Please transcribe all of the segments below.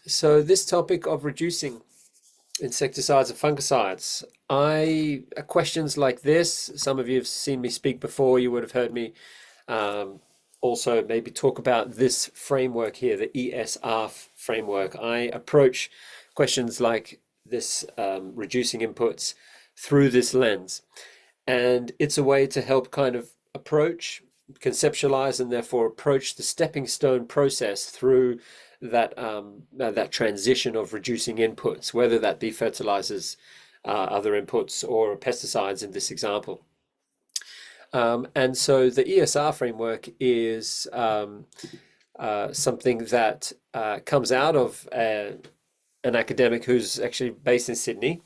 So this topic of reducing insecticides and fungicides, questions like this, some of you have seen me speak before, you would have heard me um, also maybe talk about this framework here, the ESR framework. I approach questions like this, reducing inputs through this lens. And it's a way to help kind of approach, conceptualize, and therefore approach the stepping stone process through that transition of reducing inputs, whether that be fertilizers, other inputs, or pesticides in this example. And so the ESR framework is something that comes out of an academic who's actually based in Sydney,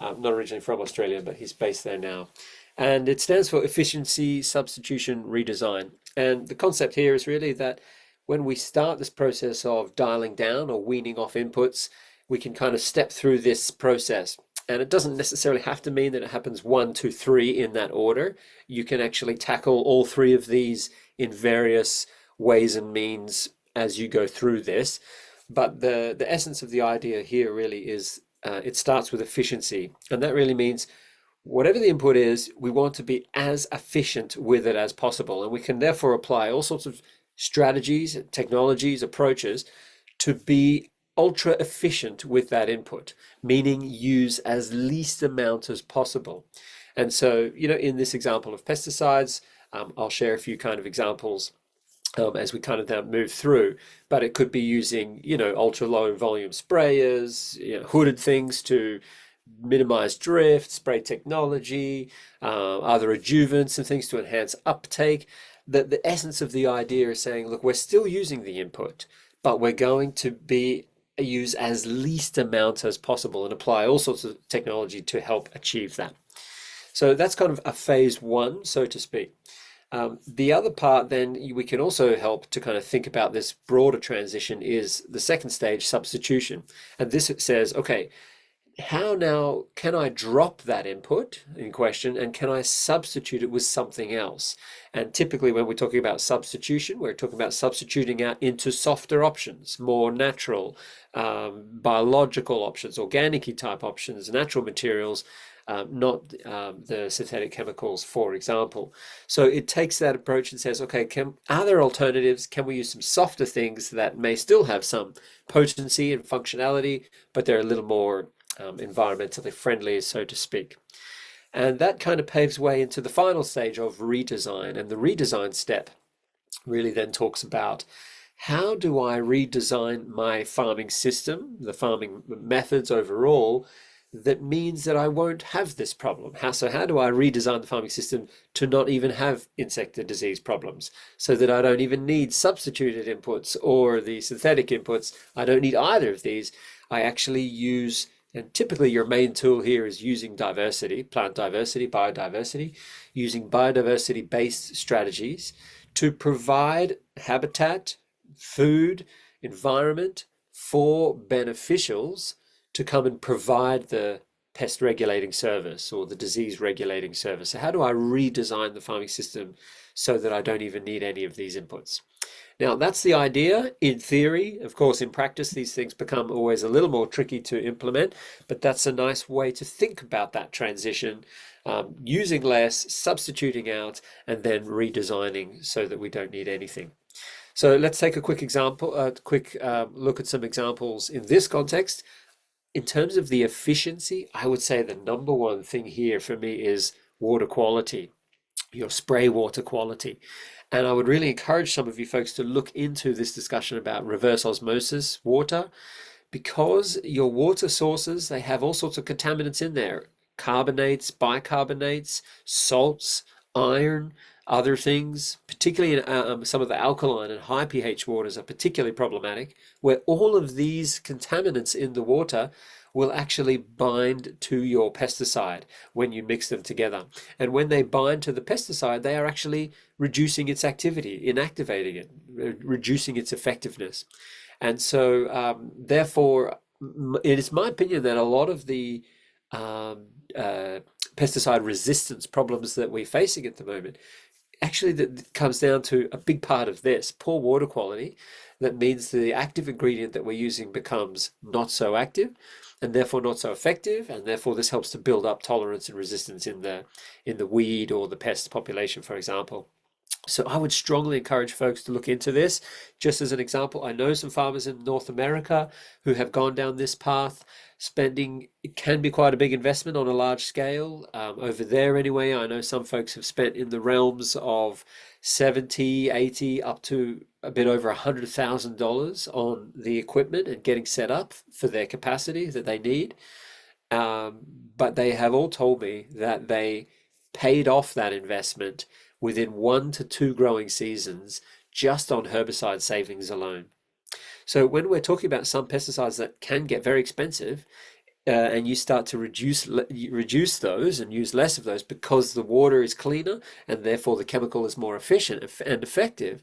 not originally from Australia, but he's based there now. And it stands for efficiency, substitution, redesign. And the concept here is really that when we start this process of dialing down or weaning off inputs, we can kind of step through this process. And it doesn't necessarily have to mean that it happens one, two, three in that order. You can actually tackle all three of these in various ways and means as you go through this. But the essence of the idea here really is it starts with efficiency. And that really means whatever the input is, we want to be as efficient with it as possible. And we can therefore apply all sorts of strategies, technologies, approaches to be ultra efficient with that input, meaning use as least amount as possible. And so, in this example of pesticides, I'll share a few kind of examples as we kind of now move through, but it could be using, ultra low volume sprayers, hooded things to minimize drift, spray technology, other adjuvants and things to enhance uptake. The essence of the idea is saying, look, we're still using the input, but we're going to use as least amount as possible and apply all sorts of technology to help achieve that. So that's kind of a phase one, so to speak. The other part, then, we can also help to kind of think about this broader transition is the second stage, substitution. And this says, okay, how now can I drop that input in question and can I substitute it with something else? And typically when we're talking about substitution, we're talking about substituting out into softer options, more natural, biological options, organic type options, natural materials, not the synthetic chemicals, for example. So it takes that approach and says, okay, are there alternatives? Can we use some softer things that may still have some potency and functionality, but they're a little more environmentally friendly, so to speak. And that kind of paves way into the final stage of redesign. And the redesign step really then talks about how do I redesign my farming system, the farming methods overall, that means that I won't have this problem. How do I redesign the farming system to not even have insect and disease problems so that I don't even need substituted inputs or the synthetic inputs? I don't need either of these. I actually use, and typically your main tool here is using diversity, plant diversity, biodiversity, using biodiversity-based strategies to provide habitat, food, environment for beneficials to come and provide the pest regulating service or the disease regulating service. So how do I redesign the farming system so that I don't even need any of these inputs? Now, that's the idea in theory. Of course, in practice, these things become always a little more tricky to implement, but that's a nice way to think about that transition, using less, substituting out, and then redesigning so that we don't need anything. So let's take a quick example, look at some examples in this context. In terms of the efficiency, I would say the number one thing here for me is water quality, your spray water quality. And I would really encourage some of you folks to look into this discussion about reverse osmosis water, because your water sources, they have all sorts of contaminants in there, carbonates, bicarbonates, salts, iron, other things, particularly in some of the alkaline and high pH waters are particularly problematic, where all of these contaminants in the water will actually bind to your pesticide when you mix them together. And when they bind to the pesticide, they are actually reducing its activity, inactivating it, reducing its effectiveness. And so, therefore, it is my opinion that a lot of the pesticide resistance problems that we're facing at the moment actually that comes down to a big part of this poor water quality that means the active ingredient that we're using becomes not so active and therefore not so effective, and therefore this helps to build up tolerance and resistance in the weed or the pest population, for example. So I would strongly encourage folks to look into this. Just as an example, I know some farmers in North America who have gone down this path. Spending, it can be quite a big investment on a large scale. Over there anyway, I know some folks have spent in the realms of 70, 80, up to a bit over $100,000 on the equipment and getting set up for their capacity that they need. Um, but they have all told me that they paid off that investment within 1 to 2 growing seasons just on herbicide savings alone. So when we're talking about some pesticides that can get very expensive, and you start to reduce those and use less of those because the water is cleaner and therefore the chemical is more efficient and effective,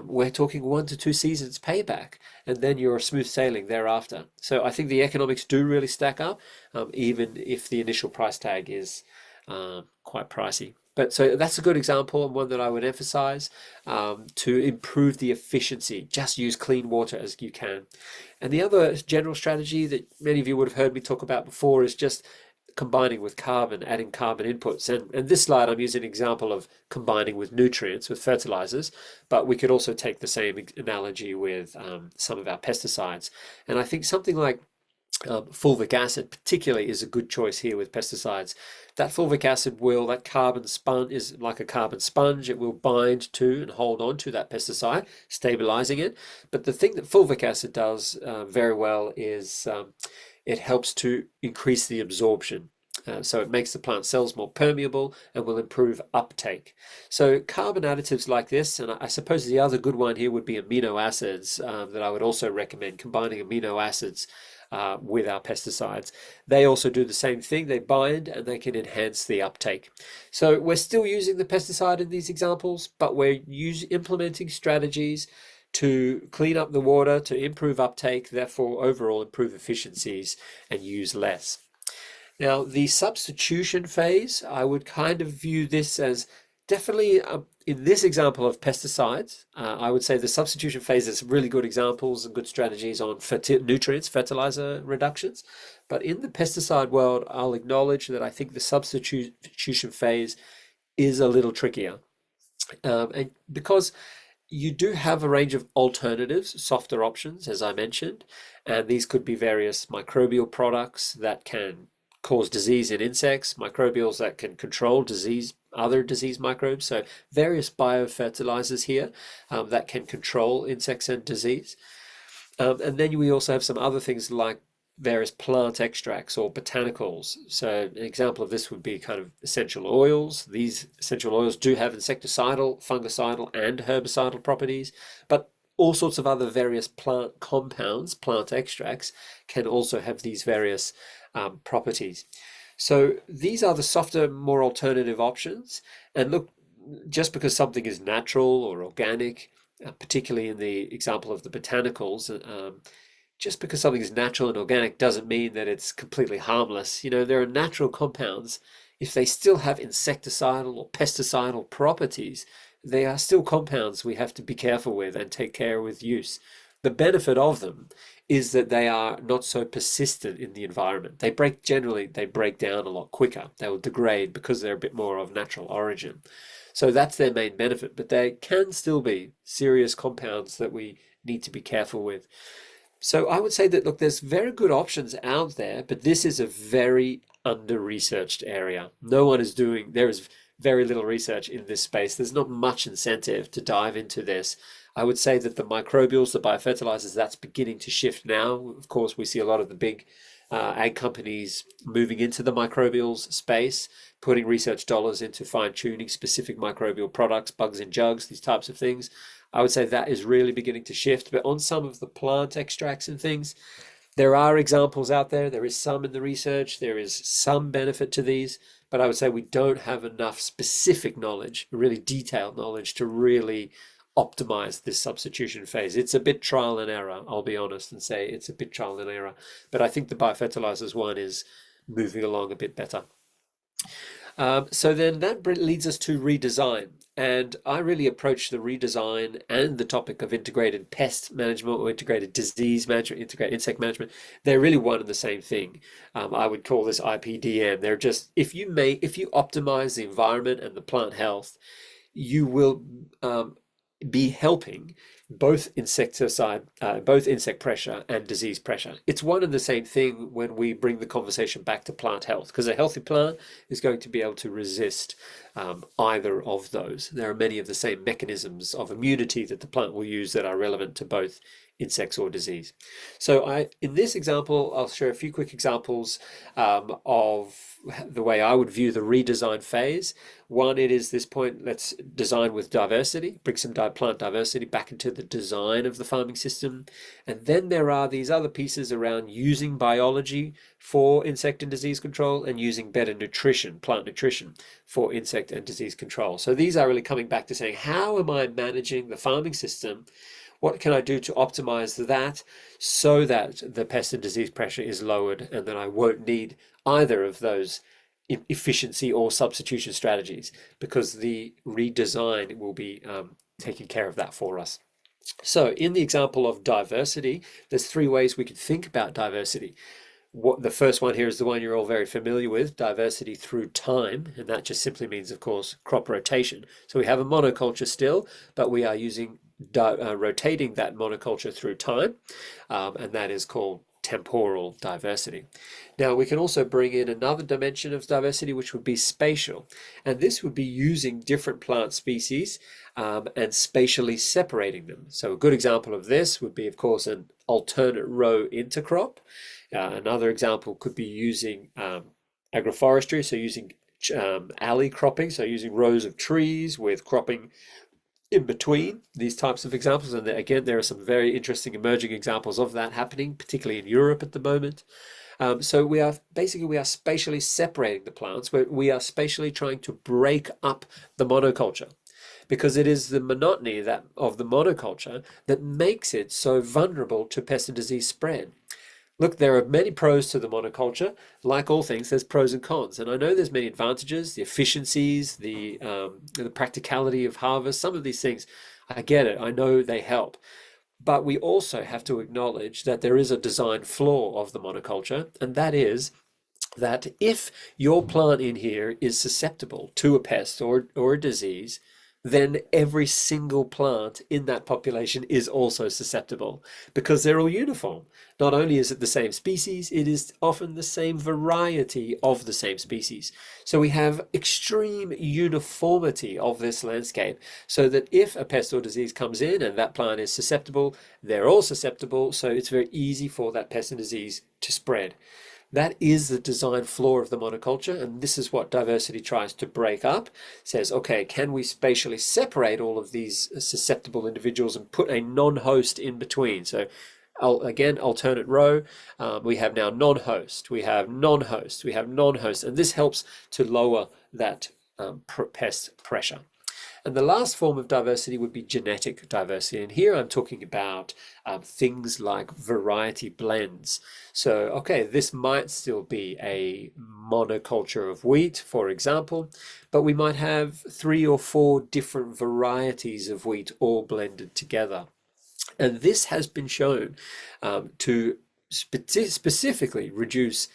we're talking 1 to 2 seasons payback, and then you're smooth sailing thereafter. So I think the economics do really stack up, even if the initial price tag is quite pricey. But so that's a good example and one that I would emphasize to improve the efficiency. Just use clean water as you can. And the other general strategy that many of you would have heard me talk about before is just combining with carbon, adding carbon inputs. And this slide, I'm using an example of combining with nutrients, with fertilizers, but we could also take the same analogy with some of our pesticides. And I think something like fulvic acid particularly is a good choice here with pesticides. That fulvic acid that carbon sponge is like a carbon sponge. It will bind to and hold on to that pesticide, stabilizing it. But the thing that fulvic acid does very well is it helps to increase the absorption. So it makes the plant cells more permeable and will improve uptake. So carbon additives like this, and I suppose the other good one here would be amino acids that I would also recommend, combining amino acids with our pesticides. They also do the same thing. They bind and they can enhance the uptake. So we're still using the pesticide in these examples, but we're implementing strategies to clean up the water, to improve uptake, therefore overall improve efficiencies and use less. Now, the substitution phase, I would kind of view this as definitely in this example of pesticides, I would say the substitution phase is really good examples and good strategies on nutrients, fertilizer reductions. But in the pesticide world, I'll acknowledge that I think the substitution phase is a little trickier. And because you do have a range of alternatives, softer options, as I mentioned, and these could be various microbial products that can cause disease in insects, microbials that can control disease, other disease microbes. So various biofertilizers here that can control insects and disease. And then we also have some other things like various plant extracts or botanicals. So an example of this would be kind of essential oils. These essential oils do have insecticidal, fungicidal, and herbicidal properties, but all sorts of other various plant compounds, plant extracts, can also have these various properties. So these are the softer, more alternative options. And look, just because something is natural or organic, particularly in the example of the botanicals, just because something is natural and organic doesn't mean that it's completely harmless. You know, there are natural compounds. If they still have insecticidal or pesticidal properties, they are still compounds we have to be careful with and take care with use. The benefit of them is that they are not so persistent in the environment. They break down a lot quicker. They will degrade because they're a bit more of natural origin. So that's their main benefit, but they can still be serious compounds that we need to be careful with. So I would say that, look, there's very good options out there, but this is a very under-researched area. There is very little research in this space. There's not much incentive to dive into this. I would say that the microbials, the biofertilizers, that's beginning to shift now. Of course, we see a lot of the big ag companies moving into the microbials space, putting research dollars into fine-tuning specific microbial products, bugs in jugs, these types of things. I would say that is really beginning to shift. But on some of the plant extracts and things, there are examples out there. There is some in the research. There is some benefit to these. But I would say we don't have enough specific knowledge, really detailed knowledge, to really optimize this substitution phase. It's a bit trial and error, I'll be honest and say it's a bit trial and error. But I think the biofertilizers one is moving along a bit better. So then that leads us to redesign. And I really approach the redesign and the topic of integrated pest management or integrated disease management, integrated insect management. They're really one and the same thing. I would call this IPDM. They're just, if you optimize the environment and the plant health, you will be helping both insect pressure and disease pressure. It's one and the same thing when we bring the conversation back to plant health, because a healthy plant is going to be able to resist either of those. There are many of the same mechanisms of immunity that the plant will use that are relevant to both insects or disease. So in this example, I'll share a few quick examples of the way I would view the redesign phase. One, it is this point, let's design with diversity, bring some plant diversity back into the design of the farming system. And then there are these other pieces around using biology for insect and disease control and using better nutrition, plant nutrition, for insect and disease control. So these are really coming back to saying, how am I managing the farming system? What can I do to optimize that so that the pest and disease pressure is lowered and that I won't need either of those efficiency or substitution strategies, because the redesign will be taking care of that for us. So in the example of diversity, there's three ways we could think about diversity. The first one here is the one you're all very familiar with, diversity through time, and that just simply means, of course, crop rotation. So we have a monoculture still, but we are rotating that monoculture through time, and that is called temporal diversity. Now we can also bring in another dimension of diversity, which would be spatial, and this would be using different plant species and spatially separating them. So a good example of this would be, of course, an alternate row intercrop. Another example could be using agroforestry, so using alley cropping, so using rows of trees with cropping in between, these types of examples. And again, there are some very interesting emerging examples of that happening, particularly in Europe at the moment. So we are spatially separating the plants, where we are spatially trying to break up the monoculture, because it is the monotony of the monoculture that makes it so vulnerable to pest and disease spread. Look, there are many pros to the monoculture. Like all things, there's pros and cons. And I know there's many advantages, the efficiencies, the practicality of harvest, some of these things. I get it. I know they help. But we also have to acknowledge that there is a design flaw of the monoculture, and that is that if your plant in here is susceptible to a pest or a disease, then every single plant in that population is also susceptible, because they're all uniform. Not only is it the same species, it is often the same variety of the same species. So we have extreme uniformity of this landscape, so that if a pest or disease comes in and that plant is susceptible, they're all susceptible, so it's very easy for that pest and disease to spread. That is the design flaw of the monoculture, and this is what diversity tries to break up. It says, okay, can we spatially separate all of these susceptible individuals and put a non-host in between? So again, alternate row, we have now non-host, we have non-host, we have non-host, and this helps to lower that pest pressure. And the last form of diversity would be genetic diversity. And here I'm talking about things like variety blends. So, okay, this might still be a monoculture of wheat, for example, but we might have 3 or 4 different varieties of wheat all blended together. And this has been shown to specifically reduce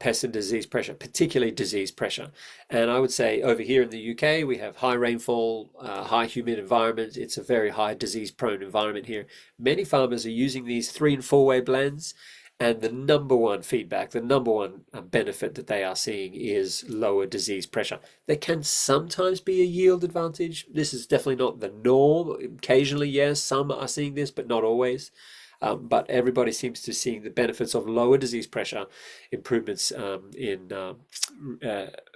pest and disease pressure, particularly disease pressure. And I would say over here in the UK, we have high rainfall, high humid environment. It's a very high disease prone environment here. Many farmers are using these 3 and 4 way blends. And the number one feedback, the number one benefit that they are seeing is lower disease pressure. There can sometimes be a yield advantage. This is definitely not the norm. Occasionally, yes, some are seeing this, but not always. But everybody seems to be seeing the benefits of lower disease pressure, improvements in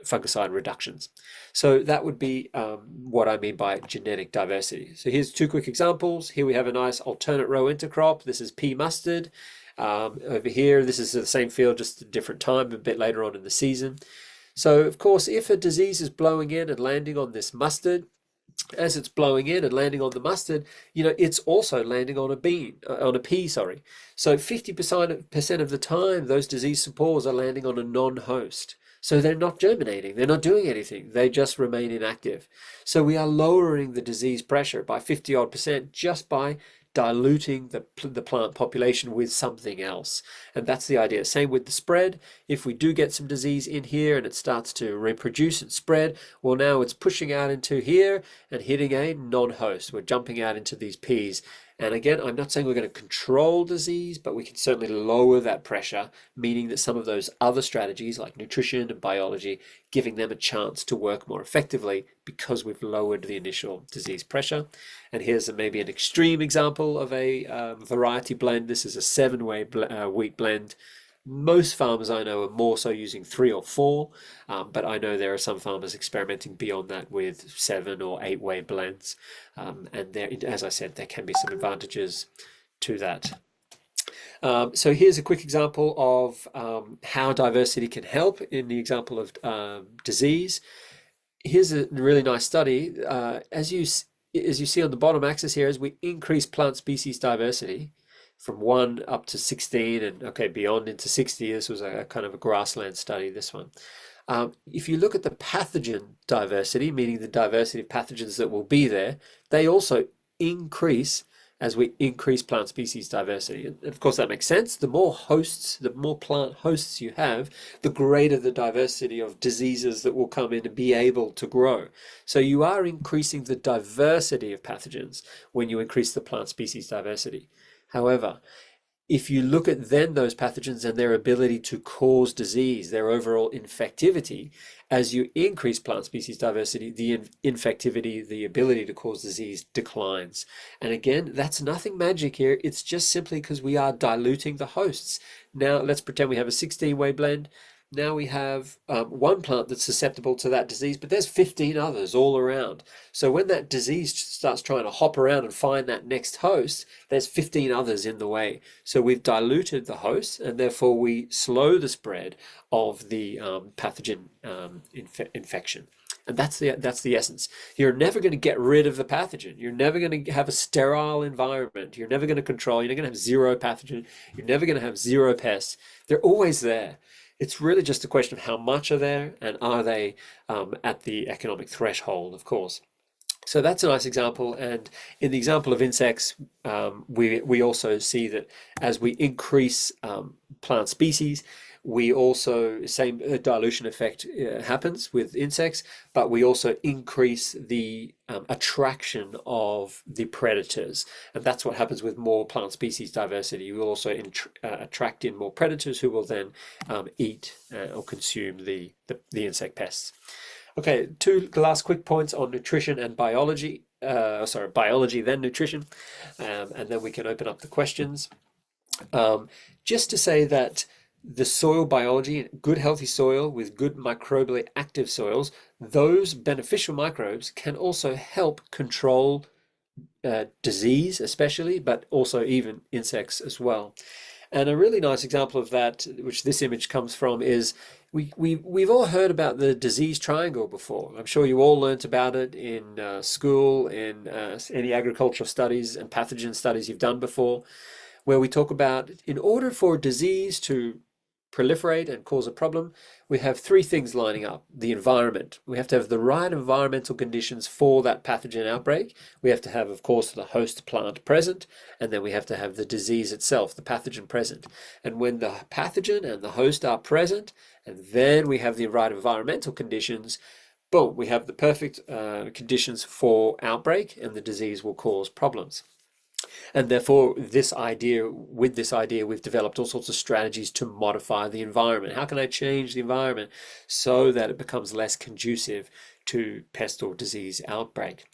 fungicide reductions. So that would be what I mean by genetic diversity. So here's 2 quick examples. Here we have a nice alternate row intercrop. This is pea mustard. Over here, this is the same field, just a different time, a bit later on in the season. So of course, if a disease is blowing in and landing on this mustard, as it's blowing in and landing on the mustard, it's also landing on a pea, sorry. So 50% of the time, those disease spores are landing on a non-host. So they're not germinating, they're not doing anything, they just remain inactive. So we are lowering the disease pressure by 50 odd percent just by diluting the plant population with something else. And that's the idea. Same with the spread. If we do get some disease in here and it starts to reproduce and spread, well, now it's pushing out into here and hitting a non-host. We're jumping out into these peas. And again, I'm not saying we're going to control disease, but we can certainly lower that pressure, meaning that some of those other strategies like nutrition and biology, giving them a chance to work more effectively because we've lowered the initial disease pressure. And here's maybe an extreme example of a variety blend. This is a 7-week blend. Most farmers I know are more so using 3 or 4, but I know there are some farmers experimenting beyond that with 7 or 8-way blends. And there, as I said, there can be some advantages to that. So here's a quick example of how diversity can help in the example of disease. Here's a really nice study. As you see on the bottom axis here, as we increase plant species diversity, from 1 up to 16 and okay beyond into 60. This was a kind of a grassland study, this one. If you look at the pathogen diversity, meaning the diversity of pathogens that will be there, they also increase as we increase plant species diversity. And of course that makes sense. The more hosts, the more plant hosts you have, the greater the diversity of diseases that will come in and be able to grow. So you are increasing the diversity of pathogens when you increase the plant species diversity. However, if you look at then those pathogens and their ability to cause disease, their overall infectivity, as you increase plant species diversity, the infectivity, the ability to cause disease declines. And again, that's nothing magic here. It's just simply because we are diluting the hosts. Now, let's pretend we have a 16-way blend. Now we have one plant that's susceptible to that disease, but there's 15 others all around. So when that disease starts trying to hop around and find that next host, there's 15 others in the way. So we've diluted the host, and therefore we slow the spread of the pathogen infection. And that's the essence. You're never going to get rid of the pathogen. You're never going to have a sterile environment. You're never going to control. You're never going to have zero pathogen. You're never going to have zero pests. They're always there. It's really just a question of how much are there and are they at the economic threshold, of course. So that's a nice example. And in the example of insects, we also see that as we increase plant species, we also, same dilution effect happens with insects, but we also increase the attraction of the predators. And that's what happens with more plant species diversity. You will also attract in more predators who will then eat or consume the insect pests. Okay, two last quick points on nutrition and biology. Biology, then nutrition, and then we can open up the questions. Just to say that the soil biology, good healthy soil with good microbially active soils, those beneficial microbes can also help control disease especially, but also even insects as well. And a really nice example of that, which this image comes from, is we've all heard about the disease triangle before. I'm sure you all learnt about it in school, in any agricultural studies and pathogen studies you've done before, where we talk about in order for disease to proliferate and cause a problem, we have 3 things lining up. The environment. We have to have the right environmental conditions for that pathogen outbreak. We have to have, of course, the host plant present, and then we have to have the disease itself, the pathogen present. And when the pathogen and the host are present, and then we have the right environmental conditions, boom, we have the perfect conditions for outbreak, and the disease will cause problems. And therefore, with this idea, we've developed all sorts of strategies to modify the environment. How can I change the environment so that it becomes less conducive to pest or disease outbreak?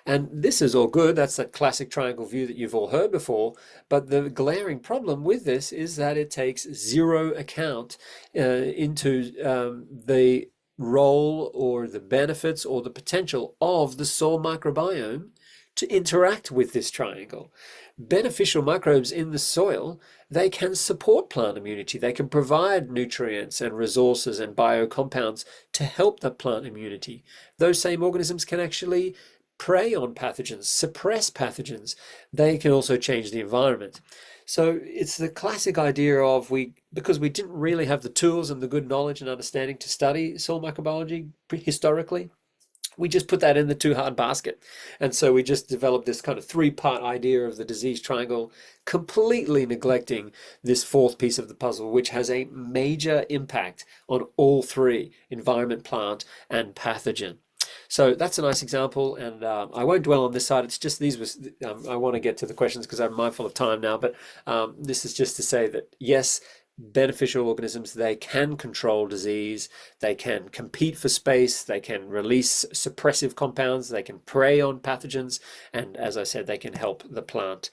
And this is all good. That's that classic triangle view that you've all heard before. But the glaring problem with this is that it takes zero account into the role or the benefits or the potential of the soil microbiome to interact with this triangle. Beneficial microbes in the soil, they can support plant immunity. They can provide nutrients and resources and biocompounds to help that plant immunity. Those same organisms can actually prey on pathogens, suppress pathogens. They can also change the environment. So it's the classic idea of because we didn't really have the tools and the good knowledge and understanding to study soil microbiology historically, we just put that in the too hard basket. And so we just developed this kind of three-part idea of the disease triangle, completely neglecting this fourth piece of the puzzle, which has a major impact on all three: environment, plant, and pathogen. So that's a nice example, and I won't dwell on this side. It's just these was I want to get to the questions because I'm mindful of time now. But this is just to say that yes, beneficial organisms, they can control disease, they can compete for space, they can release suppressive compounds, they can prey on pathogens, and as I said, they can help the plant's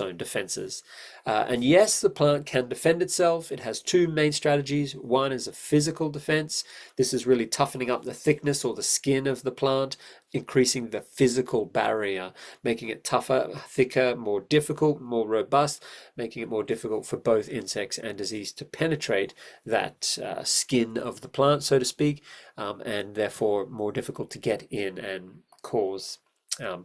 own defenses. And yes, the plant can defend itself. It has two main strategies. One is a physical defense. This is really toughening up the thickness or the skin of the plant, increasing the physical barrier, making it tougher, thicker, more difficult, more robust, making it more difficult for both insects and disease to penetrate that skin of the plant, so to speak, and therefore more difficult to get in and cause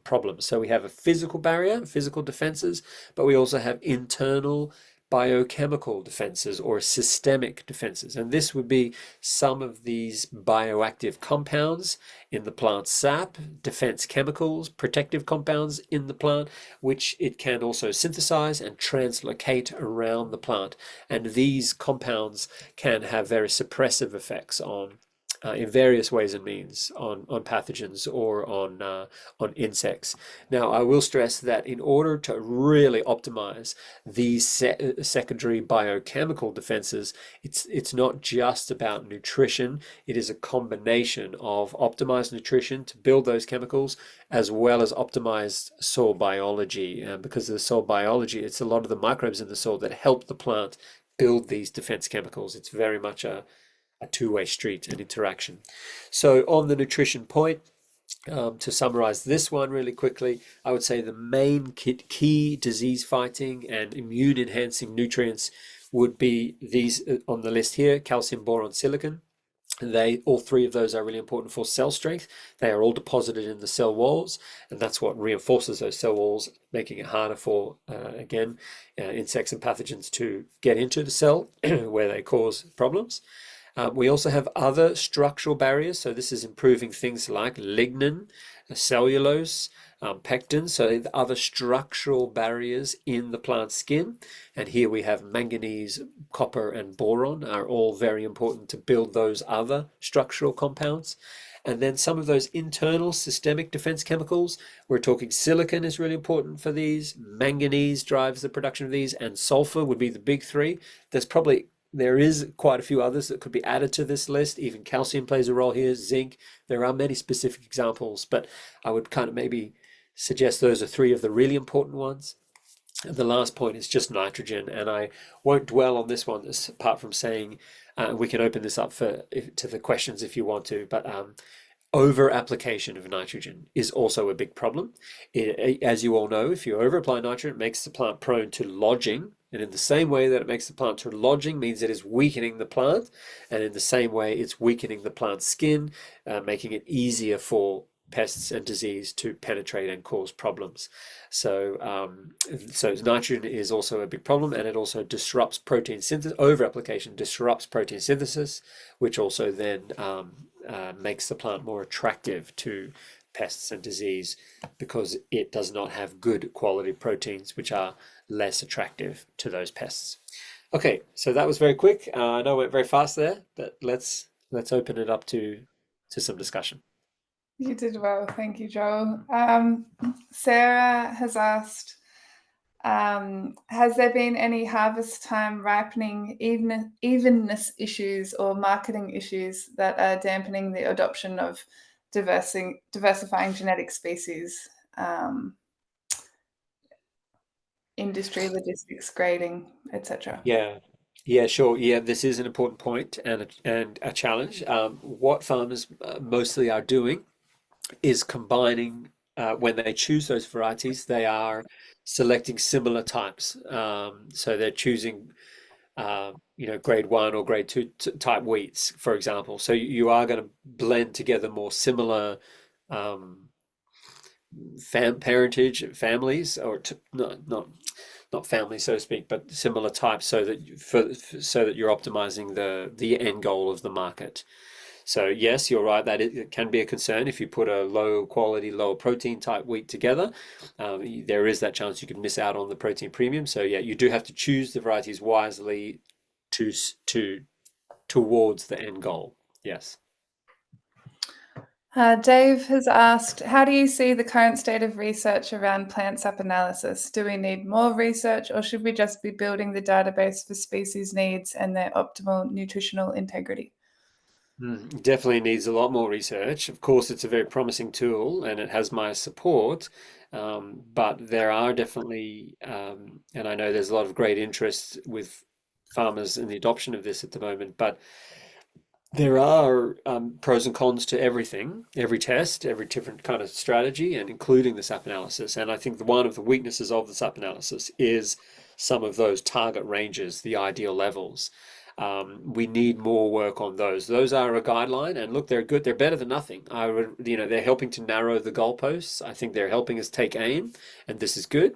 problems. So we have a physical barrier, physical defenses, but we also have internal biochemical defenses or systemic defenses. And this would be some of these bioactive compounds in the plant's sap, defense chemicals, protective compounds in the plant, which it can also synthesize and translocate around the plant. And these compounds can have very suppressive effects in various ways and means on pathogens or on insects. Now, I will stress that in order to really optimize these secondary biochemical defenses, it's not just about nutrition. It is a combination of optimized nutrition to build those chemicals as well as optimized soil biology. Because of the soil biology, it's a lot of the microbes in the soil that help the plant build these defense chemicals. It's very much a two-way street and interaction. So on the nutrition point, to summarize this one really quickly, I would say the main key disease fighting and immune enhancing nutrients would be these on the list here: calcium, boron, silicon. All three of those are really important for cell strength. They are all deposited in the cell walls, and that's what reinforces those cell walls, making it harder for, again, insects and pathogens to get into the cell where they cause problems. We also have other structural barriers. So this is improving things like lignin, cellulose, pectin. So the other structural barriers in the plant skin. And here we have manganese, copper, and boron are all very important to build those other structural compounds. And then some of those internal systemic defense chemicals, we're talking silicon is really important for these, manganese drives the production of these, and sulfur would be the big three. There is quite a few others that could be added to this list. Even calcium plays a role here, zinc. There are many specific examples, but I would kind of maybe suggest those are three of the really important ones. And the last point is just nitrogen, and I won't dwell on this one apart from saying we can open this up to the questions if you want to, but over application of nitrogen is also a big problem. As you all know, if you over apply nitrogen, it makes the plant prone to lodging. And in the same way that it makes the plant to lodging means it is weakening the plant. And in the same way, it's weakening the plant's skin, making it easier for pests and disease to penetrate and cause problems. So nitrogen is also a big problem, and it also disrupts protein synthesis. Over application disrupts protein synthesis, which also then makes the plant more attractive to pests and disease because it does not have good quality proteins, which are less attractive to those pests. Okay, so that was very quick. I know I went very fast there, but let's open it up to some discussion. You did well, thank you, Joel. Sarah has asked, has there been any harvest time ripening evenness issues or marketing issues that are dampening the adoption of diversifying genetic species, industry, logistics, grading, etc.? Yeah, sure. Yeah, this is an important point and a challenge. What farmers mostly are doing is combining, when they choose those varieties, they are selecting similar types. So they're choosing, grade one or grade two type wheats, for example. So you are going to blend together more similar parentage families, or not not family, so to speak, but similar types, so that so that you're optimizing the end goal of the market. So yes, you're right that it can be a concern if you put a low quality, lower protein type wheat together. There is that chance you could miss out on the protein premium. So yeah, you do have to choose the varieties wisely to towards the end goal. Yes. Dave has asked, how do you see the current state of research around plant sap analysis? Do we need more research, or should we just be building the database for species needs and their optimal nutritional integrity? Definitely needs a lot more research. Of course, it's a very promising tool and it has my support, but there are definitely, and I know there's a lot of great interest with farmers in the adoption of this at the moment, but there are pros and cons to everything, every test, every different kind of strategy, and including the SAP analysis. And I think one of the weaknesses of the SAP analysis is some of those target ranges, the ideal levels. We need more work on those. Those are a guideline, and look, they're good. They're better than nothing. I would, they're helping to narrow the goalposts. I think they're helping us take aim, and this is good.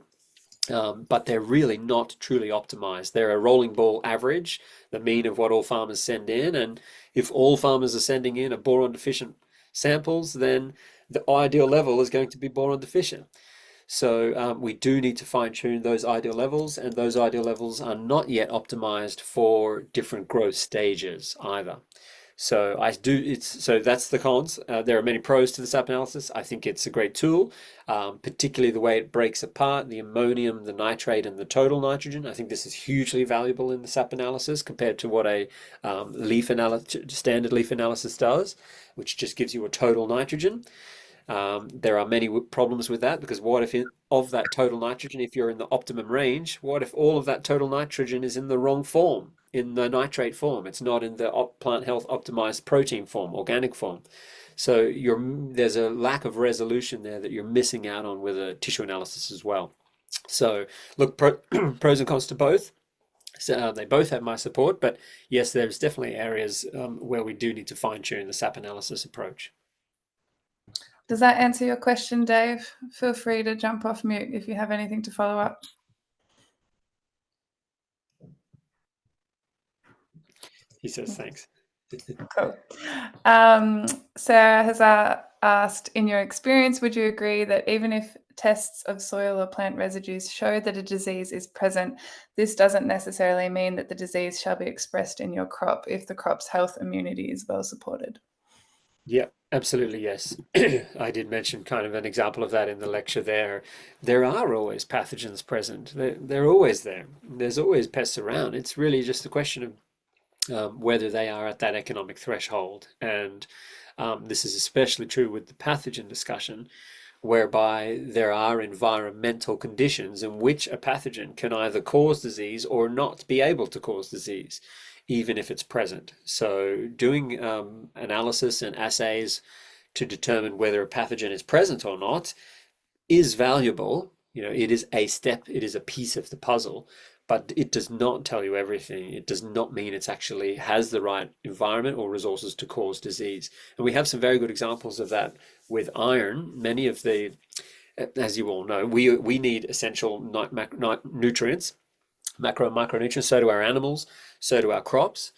But they're really not truly optimized. They're a rolling ball average, the mean of what all farmers send in. And if all farmers are sending in a boron deficient samples, then the ideal level is going to be boron deficient. So we do need to fine tune those ideal levels, and those ideal levels are not yet optimized for different growth stages either. So that's the cons. There are many pros to the SAP analysis. I think it's a great tool, particularly the way it breaks apart the ammonium, the nitrate, and the total nitrogen. I think this is hugely valuable in the SAP analysis compared to what a standard leaf analysis does, which just gives you a total nitrogen. There are many problems with that, because what if of that total nitrogen, if you're in the optimum range, what if all of that total nitrogen is in the wrong form, in the nitrate form? It's not in the plant health optimized protein form, organic form. So there's a lack of resolution there that you're missing out on with a tissue analysis as well. So look, pros and cons to both. So they both have my support, but yes, there's definitely areas where we do need to fine tune the SAP analysis approach. Does that answer your question, Dave? Feel free to jump off mute if you have anything to follow up. He says thanks. Cool. Sarah has asked, in your experience, would you agree that even if tests of soil or plant residues show that a disease is present, this doesn't necessarily mean that the disease shall be expressed in your crop if the crop's health immunity is well supported? Yeah, absolutely, yes. I did mention kind of an example of that in the lecture there. There are always pathogens present. They're always there. There's always pests around. It's really just a question of whether they are at that economic threshold. And this is especially true with the pathogen discussion, whereby there are environmental conditions in which a pathogen can either cause disease or not be able to cause disease, even if it's present. So doing analysis and assays to determine whether a pathogen is present or not is valuable. It is a step, it is a piece of the puzzle, but it does not tell you everything. It does not mean it actually has the right environment or resources to cause disease. And we have some very good examples of that with iron. Many of the, as you all know, we need essential nutrients, macro and micronutrients. So do our animals, so do our crops,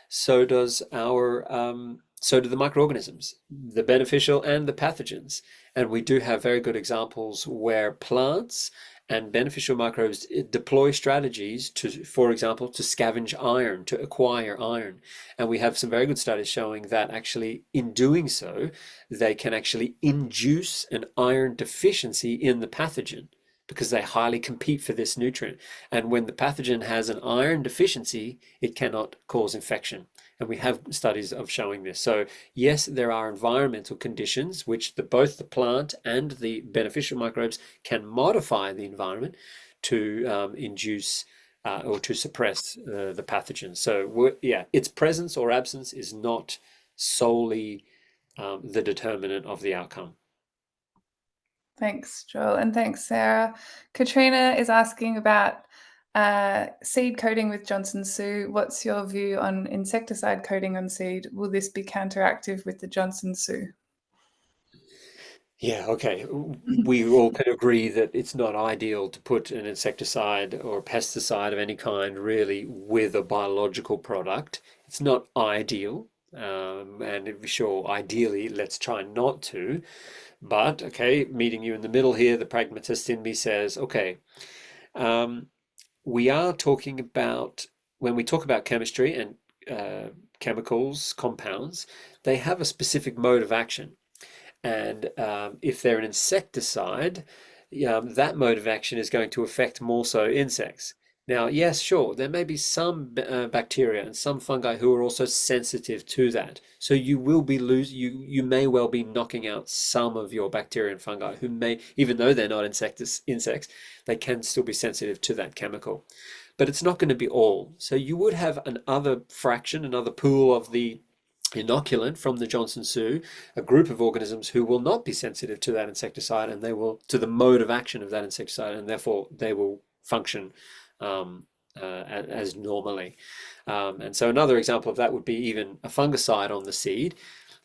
so does so do the microorganisms, the beneficial and the pathogens. And we do have very good examples where plants and beneficial microbes deploy strategies to, for example, to scavenge iron, to acquire iron. And we have some very good studies showing that actually in doing so, they can actually induce an iron deficiency in the pathogen, because they highly compete for this nutrient. And when the pathogen has an iron deficiency, it cannot cause infection. And we have studies of showing this. So yes, there are environmental conditions which both the plant and the beneficial microbes can modify the environment to induce or to suppress the pathogen. So yeah, its presence or absence is not solely the determinant of the outcome. Thanks, Joel, and thanks, Sarah. Katrina is asking about seed coating with Johnson Sioux. What's your view on insecticide coating on seed? Will this be counteractive with the Johnson Sioux? Yeah, okay. We all can agree that it's not ideal to put an insecticide or a pesticide of any kind really with a biological product. It's not ideal. And sure, ideally, let's try not to. But, okay, meeting you in the middle here, the pragmatist in me says, okay, um, we are talking about, when we talk about chemistry and chemicals, compounds, they have a specific mode of action. And if they're an insecticide, that mode of action is going to affect more so insects. Now, yes, sure, there may be some bacteria and some fungi who are also sensitive to that. So you will be you may well be knocking out some of your bacteria and fungi who may, even though they're not insects, they can still be sensitive to that chemical. But it's not going to be all. So you would have another fraction, another pool of the inoculant from the Johnson Sioux, a group of organisms who will not be sensitive to that insecticide and they will to the mode of action of that insecticide, and therefore they will function as normally. And so another example of that would be even a fungicide on the seed.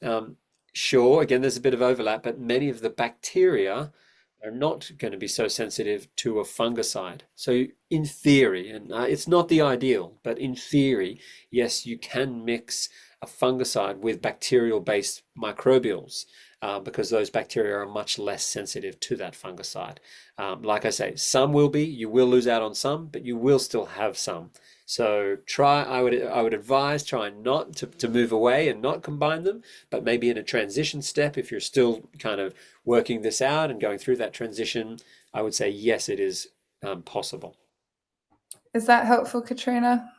Um, sure, again, there's a bit of overlap, but many of the bacteria are not going to be so sensitive to a fungicide. So in theory, and it's not the ideal, but in theory, yes, you can mix a fungicide with bacterial-based microbials because those bacteria are much less sensitive to that fungicide. Like I say, some will be, you will lose out on some, but you will still have some. So I would advise trying not to move away and not combine them, but maybe in a transition step, if you're still kind of working this out and going through that transition, I would say yes, it is possible. Is that helpful, Katrina?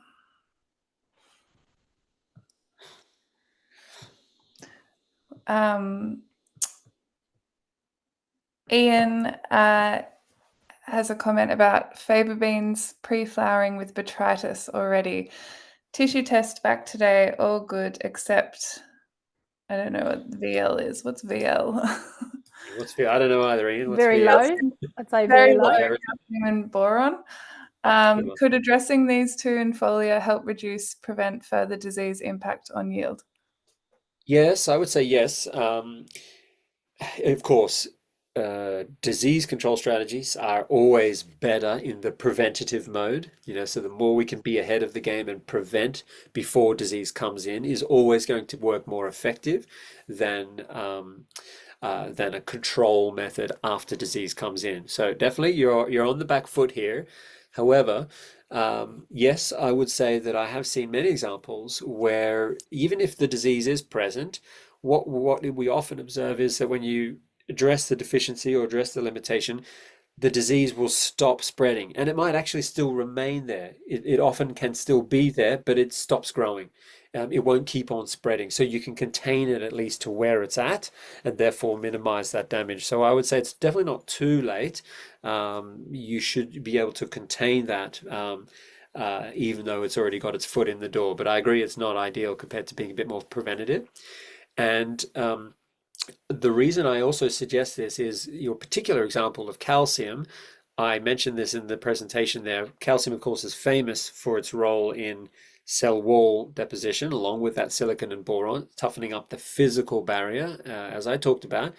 Um, Ian has a comment about faba beans pre-flowering with botrytis already. Tissue test back today, all good, except I don't know what VL is. What's VL? I don't know either, Ian. What's Very VL? low. I'd say Very very low low. calcium and boron. Good one. Could addressing these two in foliar help prevent further disease impact on yield? Yes, I would say yes. Of course, disease control strategies are always better in the preventative mode. So the more we can be ahead of the game and prevent before disease comes in is always going to work more effective than a control method after disease comes in. So definitely you're on the back foot here. However, yes, I would say that I have seen many examples where even if the disease is present, what we often observe is that when you address the deficiency or address the limitation, the disease will stop spreading and it might actually still remain there. It often can still be there, but it stops growing. It won't keep on spreading. So you can contain it at least to where it's at and therefore minimize that damage. So I would say it's definitely not too late. You should be able to contain that even though it's already got its foot in the door. But I agree it's not ideal compared to being a bit more preventative. And the reason I also suggest this is your particular example of calcium. I mentioned this in the presentation there. Calcium, of course, is famous for its role in cell wall deposition, along with that silicon and boron, toughening up the physical barrier, as I talked about.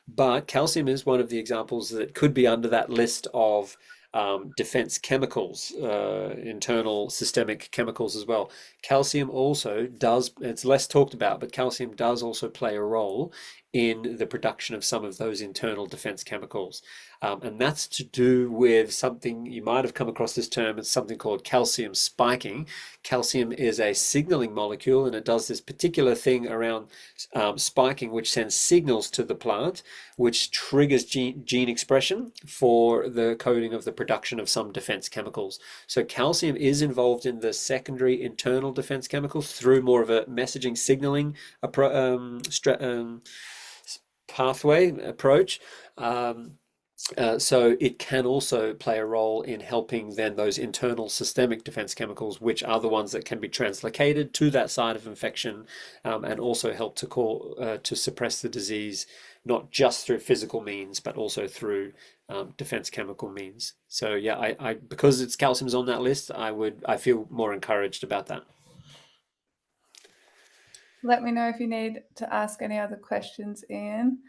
But calcium is one of the examples that could be under that list of defense chemicals, internal systemic chemicals as well. Calcium also does, it's less talked about, but calcium does also play a role in the production of some of those internal defense chemicals. And that's to do with something, you might have come across this term, it's something called calcium spiking. Calcium is a signaling molecule and it does this particular thing around spiking, which sends signals to the plant, which triggers gene expression for the coding of the production of some defense chemicals. So calcium is involved in the secondary internal defense chemicals through more of a messaging signaling pathway approach. So it can also play a role in helping then those internal systemic defense chemicals, which are the ones that can be translocated to that site of infection, and also help to suppress the disease, not just through physical means, but also through defense chemical means. So yeah, I because it's calcium's on that list, I feel more encouraged about that. Let me know if you need to ask any other questions, Ian.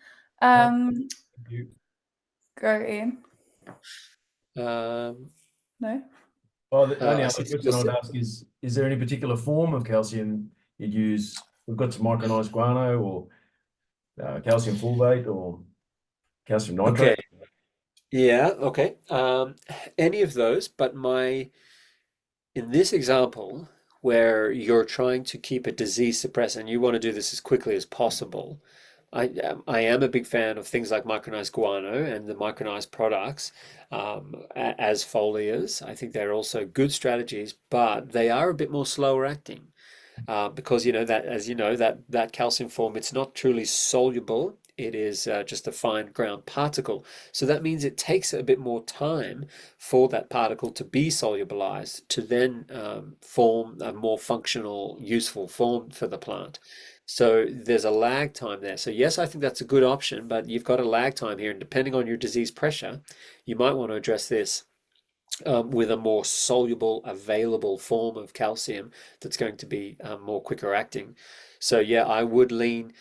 Um, You, Go Ian. Um, No. oh, the only I other see. question I'd ask is there any particular form of calcium you'd use? We've got some micronized guano or calcium fulvate or calcium Okay. nitrate. Yeah. Okay. Any of those, but in this example, where you're trying to keep a disease suppressed and you want to do this as quickly as possible, I am a big fan of things like micronized guano and the micronized products as foliars. I think they're also good strategies, but they are a bit more slower acting. Because you know that, as you know, that calcium form, it's not truly soluble. It is just a fine ground particle. So that means it takes a bit more time for that particle to be solubilized to then form a more functional, useful form for the plant. So there's a lag time there. So yes, I think that's a good option, but you've got a lag time here, and depending on your disease pressure, you might want to address this with a more soluble, available form of calcium that's going to be more quicker acting. So yeah, I would lean.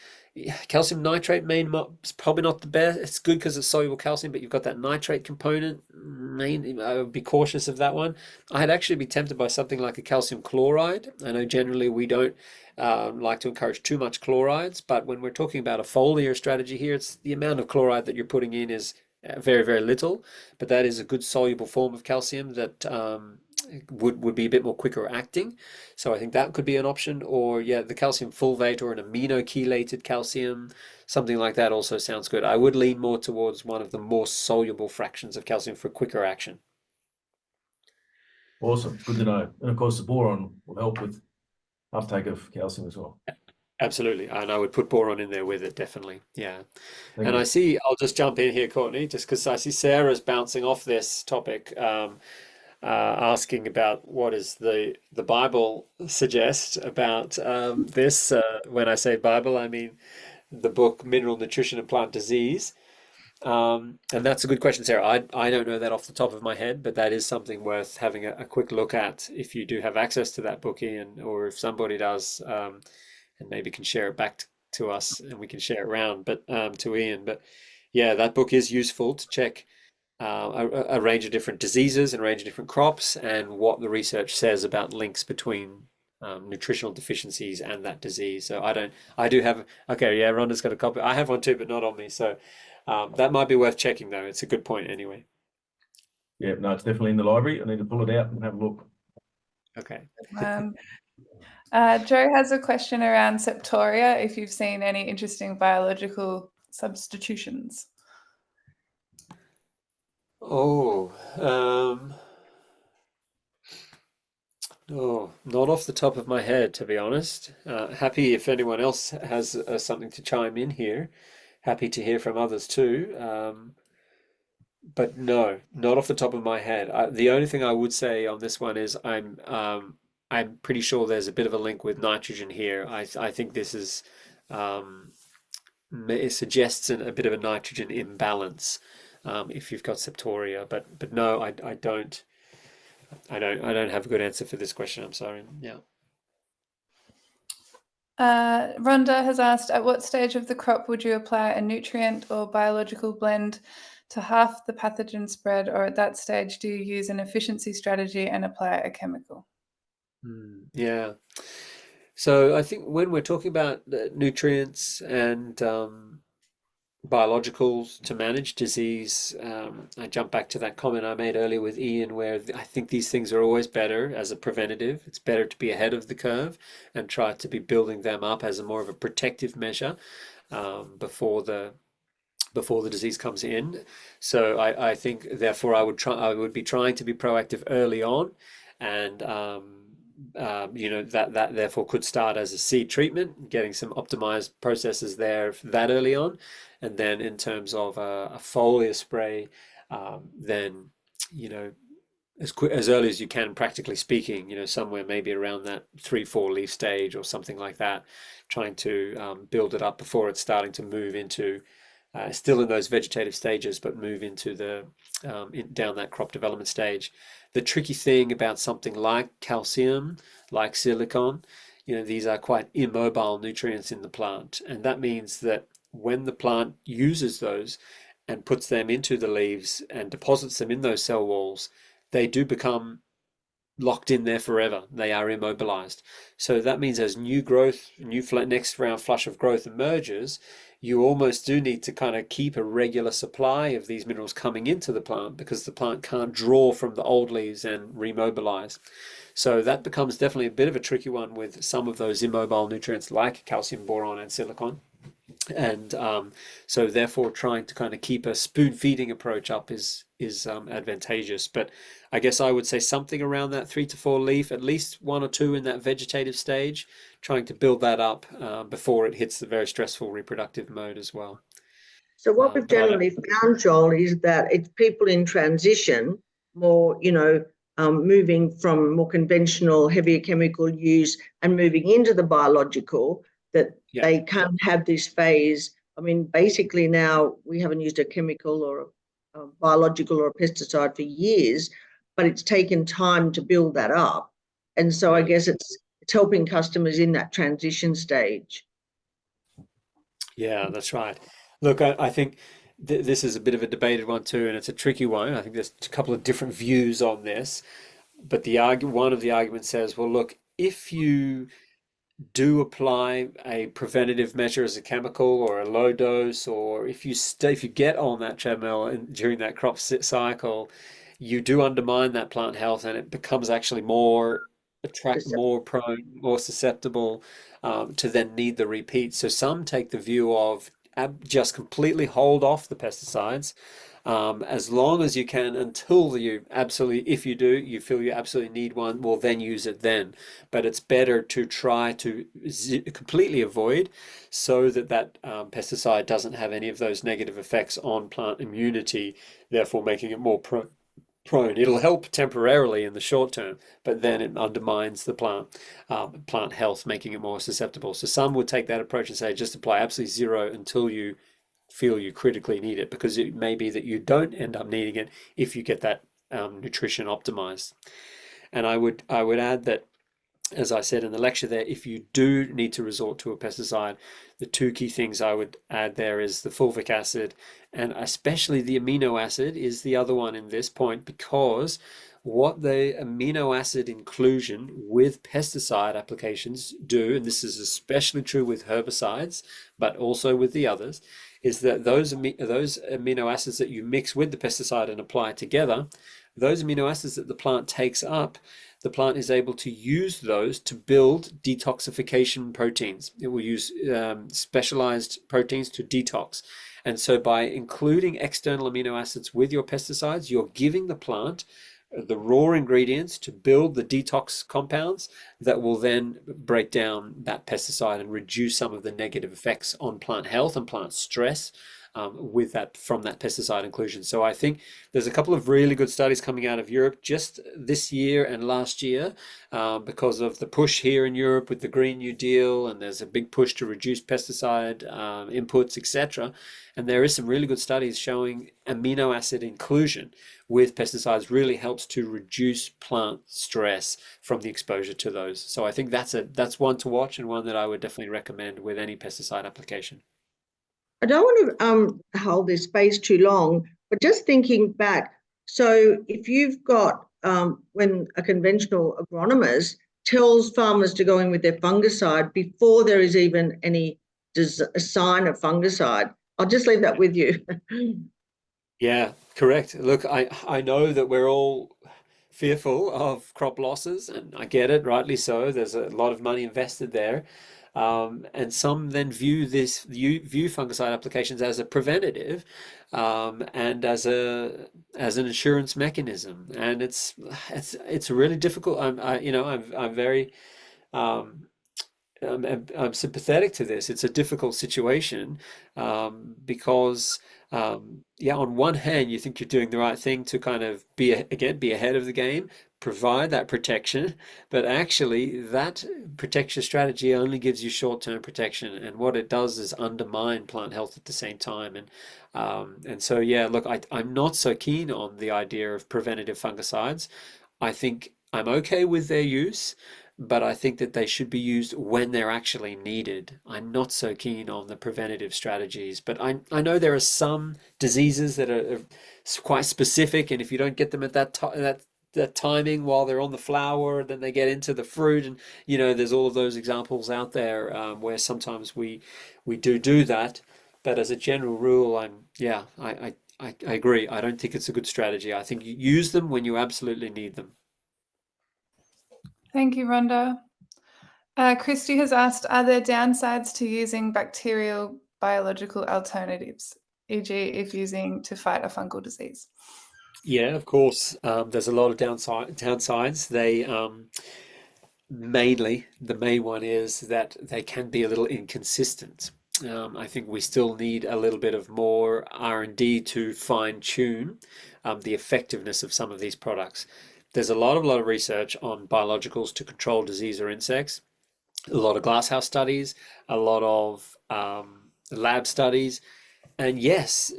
Calcium nitrate it's probably not the best. It's good because it's soluble calcium, but you've got that nitrate component. I would be cautious of that one. I'd actually be tempted by something like a calcium chloride. I know generally we don't like to encourage too much chlorides, but when we're talking about a foliar strategy here, it's the amount of chloride that you're putting in is very, very little, but that is a good soluble form of calcium that would be a bit more quicker acting. So I think that could be an option. Or yeah, the calcium fulvate or an amino chelated calcium, something like that also sounds good. I would lean more towards one of the more soluble fractions of calcium for quicker action. Awesome, good to know. And of course, the boron will help with uptake of calcium as well. Absolutely, and I would put boron in there with it, definitely. Yeah. Thank And I you. see, I'll just jump in here, Courtney, just because I see Sarah's bouncing off this topic, asking about what does the Bible suggest about this. When I say Bible, I mean the book Mineral Nutrition and Plant Disease. And that's a good question, Sarah. I don't know that off the top of my head, but that is something worth having a quick look at if you do have access to that book, Ian, or if somebody does, and maybe can share it back to us and we can share it around, but to Ian. But yeah, that book is useful to check a range of different diseases and a range of different crops and what the research says about links between nutritional deficiencies and that disease. So I do have, okay, yeah, Rhonda's got a copy. I have one too, but not on me. So that might be worth checking though. It's a good point anyway. Yeah, no, it's definitely in the library. I need to pull it out and have a look. Okay. Um, Joe has a question around septoria, if you've seen any interesting biological substitutions. Oh, oh, not off the top of my head, to be honest. Happy if anyone else has something to chime in here. Happy to hear from others too. But no, not off the top of my head. The only thing I would say on this one is I'm pretty sure there's a bit of a link with nitrogen here. I think this is um, it suggests a bit of a nitrogen imbalance if you've got septoria. But no, I don't have a good answer for this question. I'm sorry. Yeah. Rhonda has asked, at what stage of the crop would you apply a nutrient or biological blend to half the pathogen spread, or at that stage do you use an efficiency strategy and apply a chemical? Yeah. So I think when we're talking about nutrients and biologicals to manage disease, I jump back to that comment I made earlier with Ian, where I think these things are always better as a preventative. It's better to be ahead of the curve and try to be building them up as a more of a protective measure before the disease comes in. So I think therefore I would be trying to be proactive early on, and that therefore could start as a seed treatment, getting some optimized processes there that early on, and then in terms of a foliar spray, then you know as early as you can, practically speaking, somewhere maybe around that 3-4 leaf stage or something like that, trying to build it up before it's starting to move into still in those vegetative stages, but move into down that crop development stage. The tricky thing about something like calcium, like silicon, these are quite immobile nutrients in the plant, and that means that when the plant uses those and puts them into the leaves and deposits them in those cell walls, they do become locked in there forever. They are immobilized. So that means as new growth, next round flush of growth emerges, you almost do need to kind of keep a regular supply of these minerals coming into the plant because the plant can't draw from the old leaves and remobilize. So that becomes definitely a bit of a tricky one with some of those immobile nutrients like calcium, boron, and silicon. And so therefore trying to kind of keep a spoon feeding approach up is advantageous. But I guess I would say something around that 3 to 4 leaf, at least 1 or 2 in that vegetative stage, trying to build that up before it hits the very stressful reproductive mode as well. So what we've generally found, Joel, is that it's people in transition, more, moving from more conventional, heavier chemical use and moving into the biological, that they can't have this phase. I mean, basically now we haven't used a chemical or a biological or a pesticide for years, but it's taken time to build that up. And so I guess it's helping customers in that transition stage. Yeah, that's right. Look, I think this is a bit of a debated one too, and it's a tricky one. I think there's a couple of different views on this, but one of the arguments says, well, look, if you do apply a preventative measure as a chemical or a low dose, or if you get on that treadmill and during that cycle, you do undermine that plant health, and it becomes actually more more prone, more susceptible to then need the repeat. So some take the view of just completely hold off the pesticides as long as you can until you absolutely, if you do, you feel you absolutely need one, well, then use it then. But it's better to try to completely avoid so that pesticide doesn't have any of those negative effects on plant immunity, therefore making it more prone. It'll help temporarily in the short term, but then it undermines the plant health, making it more susceptible. So some would take that approach and say just apply absolutely zero until you feel you critically need it, because it may be that you don't end up needing it if you get that nutrition optimized. And I would add that, as I said in the lecture there, if you do need to resort to a pesticide, the 2 key things I would add there is the fulvic acid, and especially the amino acid is the other one in this point, because what the amino acid inclusion with pesticide applications do, and this is especially true with herbicides, but also with the others, is that those amino acids that you mix with the pesticide and apply together, those amino acids that the plant takes up, the plant is able to use those to build detoxification proteins. It will use specialized proteins to detox. And so by including external amino acids with your pesticides, you're giving the plant the raw ingredients to build the detox compounds that will then break down that pesticide and reduce some of the negative effects on plant health and plant stress from that pesticide inclusion. So I think there's a couple of really good studies coming out of Europe just this year and last year because of the push here in Europe with the Green New Deal, and there's a big push to reduce pesticide inputs, etc. And there is some really good studies showing amino acid inclusion with pesticides really helps to reduce plant stress from the exposure to those. So I think that's one to watch, and one that I would definitely recommend with any pesticide application. I don't want to hold this space too long, but just thinking back, so if you've got, when a conventional agronomist tells farmers to go in with their fungicide before there is even any sign of fungicide, I'll just leave that with you. Yeah, correct. Look, I know that we're all fearful of crop losses, and I get it, rightly so. There's a lot of money invested there. And some then view fungicide applications as a preventative and as an insurance mechanism, and it's really difficult. I'm very I'm sympathetic to this. It's a difficult situation because, on one hand, you think you're doing the right thing to kind of be ahead of the game, provide that protection, but actually that protection strategy only gives you short-term protection, and what it does is undermine plant health at the same time. And so, yeah, look, I'm not so keen on the idea of preventative fungicides. I think I'm okay with their use, but I think that they should be used when they're actually needed. I'm not so keen on the preventative strategies, but I know there are some diseases that are quite specific, and if you don't get them at that timing while they're on the flower, then they get into the fruit, and there's all of those examples out there where sometimes we do that. But as a general rule, I agree. I don't think it's a good strategy. I think you use them when you absolutely need them. Thank you, Rhonda. Christy has asked, are there downsides to using bacterial biological alternatives, e.g. if using to fight a fungal disease? Yeah, of course. There's a lot of downsides. They mainly, the main one is that they can be a little inconsistent. I think we still need a little bit of more R&D to fine tune the effectiveness of some of these products. There's a lot of research on biologicals to control disease or insects, a lot of glasshouse studies, a lot of lab studies, and yes,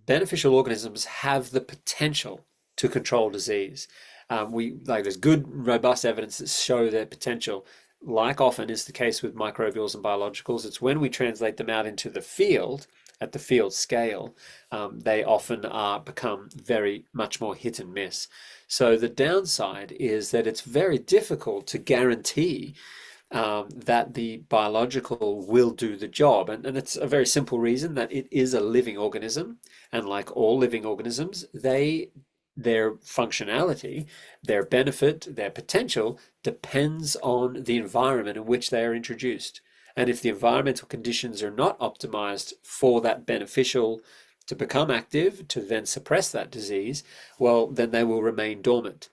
beneficial organisms have the potential to control disease. There's good, robust evidence that show their potential. Like often is the case with microbials and biologicals, it's when we translate them out into the field, at the field scale, they often become very much more hit and miss. So the downside is that it's very difficult to guarantee that the biological will do the job. And it's a very simple reason that it is a living organism. And like all living organisms, their functionality, their benefit, their potential depends on the environment in which they are introduced. And if the environmental conditions are not optimized for that beneficial to become active, to then suppress that disease, well, then they will remain dormant.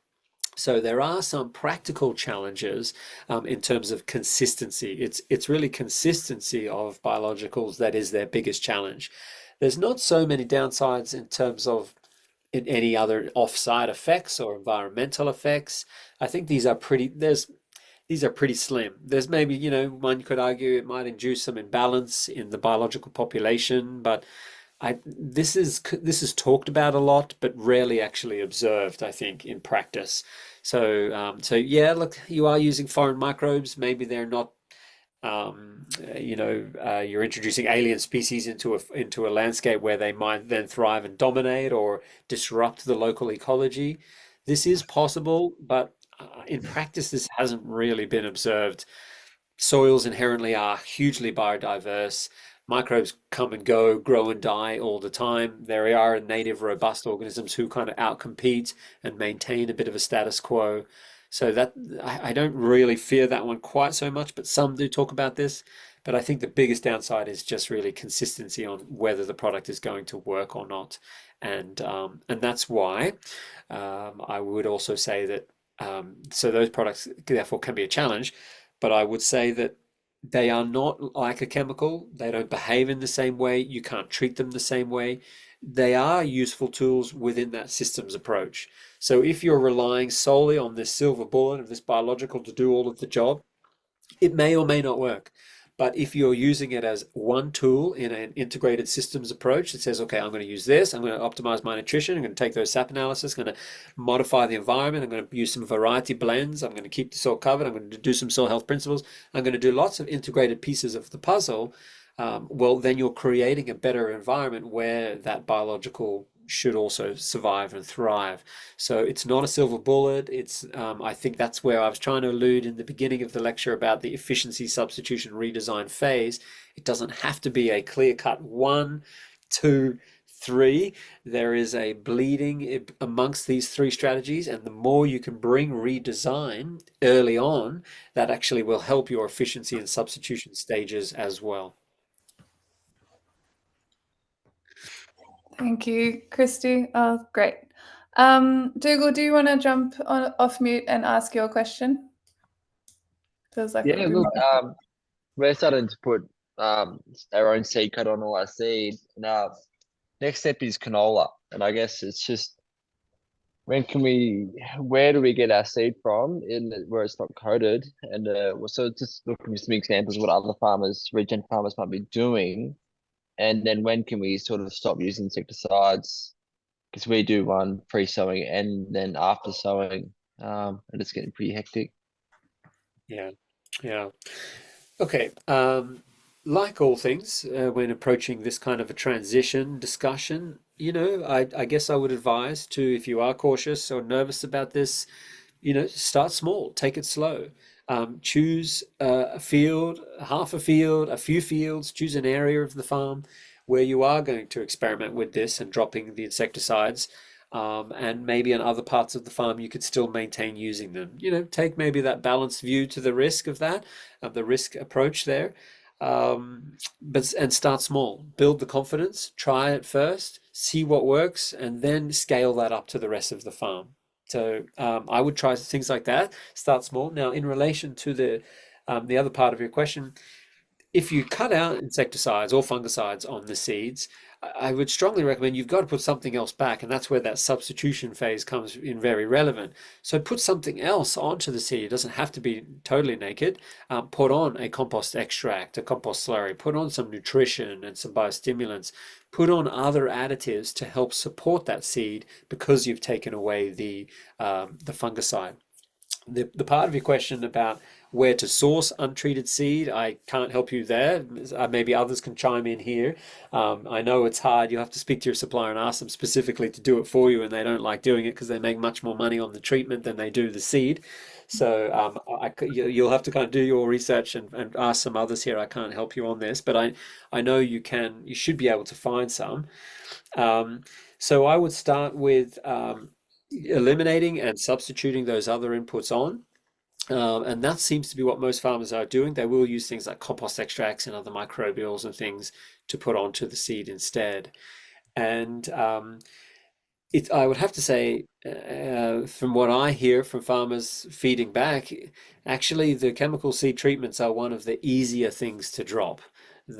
So there are some practical challenges in terms of consistency. It's really consistency of biologicals that is their biggest challenge. There's not so many downsides in terms of any other off-site effects or environmental effects. I think these are pretty slim. There's maybe, one could argue it might induce some imbalance in the biological population, but this is talked about a lot, but rarely actually observed, I think, in practice. So yeah, look, you are using foreign microbes. Maybe they're not, you're introducing alien species into a landscape where they might then thrive and dominate or disrupt the local ecology. This is possible, but in practice, this hasn't really been observed. Soils inherently are hugely biodiverse. Microbes come and go, grow and die all the time. There are native robust organisms who kind of outcompete and maintain a bit of a status quo. So that I don't really fear that one quite so much, but some do talk about this. But I think the biggest downside is just really consistency on whether the product is going to work or not. And that's why I would also say that so those products therefore can be a challenge. But I would say that they are not like a chemical. They don't behave in the same way. You can't treat them the same way. They are useful tools within that systems approach. So if you're relying solely on this silver bullet of this biological to do all of the job, it may or may not work. But if you're using it as one tool in an integrated systems approach that says, okay, I'm going to use this, I'm going to optimize my nutrition, I'm going to take those SAP analysis, I'm going to modify the environment, I'm going to use some variety blends, I'm going to keep the soil covered, I'm going to do some soil health principles, I'm going to do lots of integrated pieces of the puzzle, well, then you're creating a better environment where that biological should also survive and thrive. So it's not a silver bullet. It's I think that's where I was trying to allude in the beginning of the lecture about the efficiency substitution redesign phase. It doesn't have to be a clear-cut 1, 2, 3. There is a bleeding amongst these 3 strategies, and the more you can bring redesign early on, that actually will help your efficiency and substitution stages as well. Thank you, Christy. Oh, great. Dougal, do you want to jump off mute and ask your question? Feels like it Yeah, would be look, more. we're starting to put our own seed cut on all our seed. Now, next step is canola, and I guess it's just where do we get our seed from where it's not coated? And so just looking at some examples of what other farmers, regen farmers might be doing, and then when can we sort of stop using insecticides? Because we do one pre-sowing and then after sowing, and it's getting pretty hectic. Yeah, yeah. Okay. Like all things, when approaching this kind of a transition discussion, I guess I would advise to, if you are cautious or nervous about this, start small, take it slow. Choose a field, half a field, a few fields, choose an area of the farm where you are going to experiment with this and dropping the insecticides. And maybe in other parts of the farm, you could still maintain using them. Take maybe that balanced view to the risk of that, of the risk approach there. And start small, build the confidence, try it first, see what works, and then scale that up to the rest of the farm. So I would try things like that, start small. Now, in relation to the other part of your question, if you cut out insecticides or fungicides on the seeds, I would strongly recommend you've got to put something else back, and that's where that substitution phase comes in very relevant. So put something else onto the seed. It doesn't have to be totally naked. Put on a compost extract, a compost slurry, put on some nutrition and some biostimulants, put on other additives to help support that seed because you've taken away the fungicide. The part of your question about where to source untreated seed, I can't help you there. Maybe others can chime in here. I know it's hard. You have to speak to your supplier and ask them specifically to do it for you, and they don't like doing it because they make much more money on the treatment than they do the seed. So you'll have to kind of do your research and ask some others here. I can't help you on this, but I know you should be able to find some. So I would start with eliminating and substituting those other inputs on. And that seems to be what most farmers are doing. They will use things like compost extracts and other microbials and things to put onto the seed instead. And I would have to say, from what I hear from farmers feeding back, actually the chemical seed treatments are one of the easier things to drop.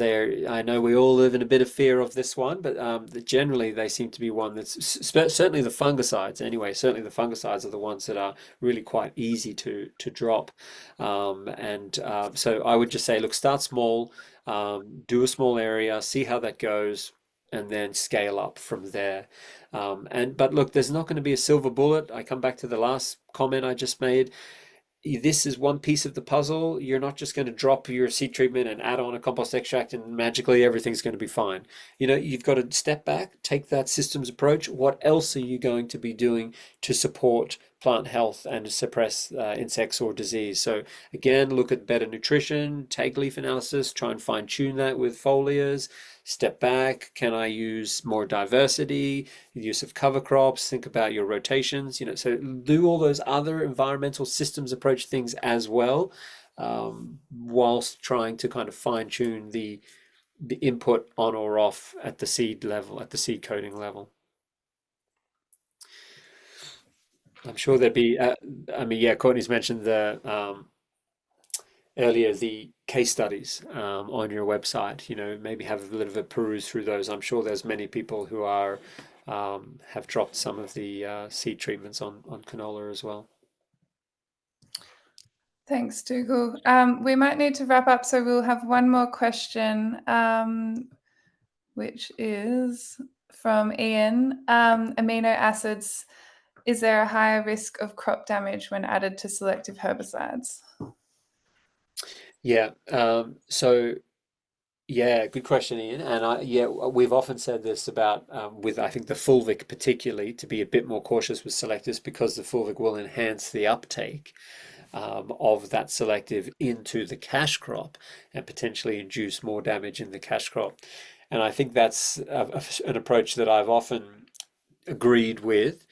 I know we all live in a bit of fear of this one, but generally they seem to be one that's certainly the fungicides anyway. Certainly the fungicides are the ones that are really quite easy to drop. So I would just say, look, start small, do a small area, see how that goes, and then scale up from there. But look, there's not going to be a silver bullet. I come back to the last comment I just made. This is one piece of the puzzle. You're not just going to drop your seed treatment and add on a compost extract and magically everything's going to be fine. You've got to step back, take that systems approach. What else are you going to be doing to support plant health and to suppress insects or disease? So again, look at better nutrition, take leaf analysis, try and fine tune that with foliars. Step back, can I use more diversity, use of cover crops, think about your rotations, so do all those other environmental systems approach things as well, whilst trying to kind of fine tune the input on or off at the seed level, at the seed coating level. I'm sure there'd be, Courtney's mentioned earlier the case studies on your website. Maybe have a little bit of a peruse through those. I'm sure there's many people who have dropped some of the seed treatments on canola as well. Thanks, Dougal. We might need to wrap up, so we'll have one more question, which is from Ian. Amino acids, is there a higher risk of crop damage when added to selective herbicides? Yeah. Good question, Ian. And we've often said this about with I think the fulvic particularly, to be a bit more cautious with selectives because the fulvic will enhance the uptake of that selective into the cash crop and potentially induce more damage in the cash crop. And I think that's an approach that I've often agreed with.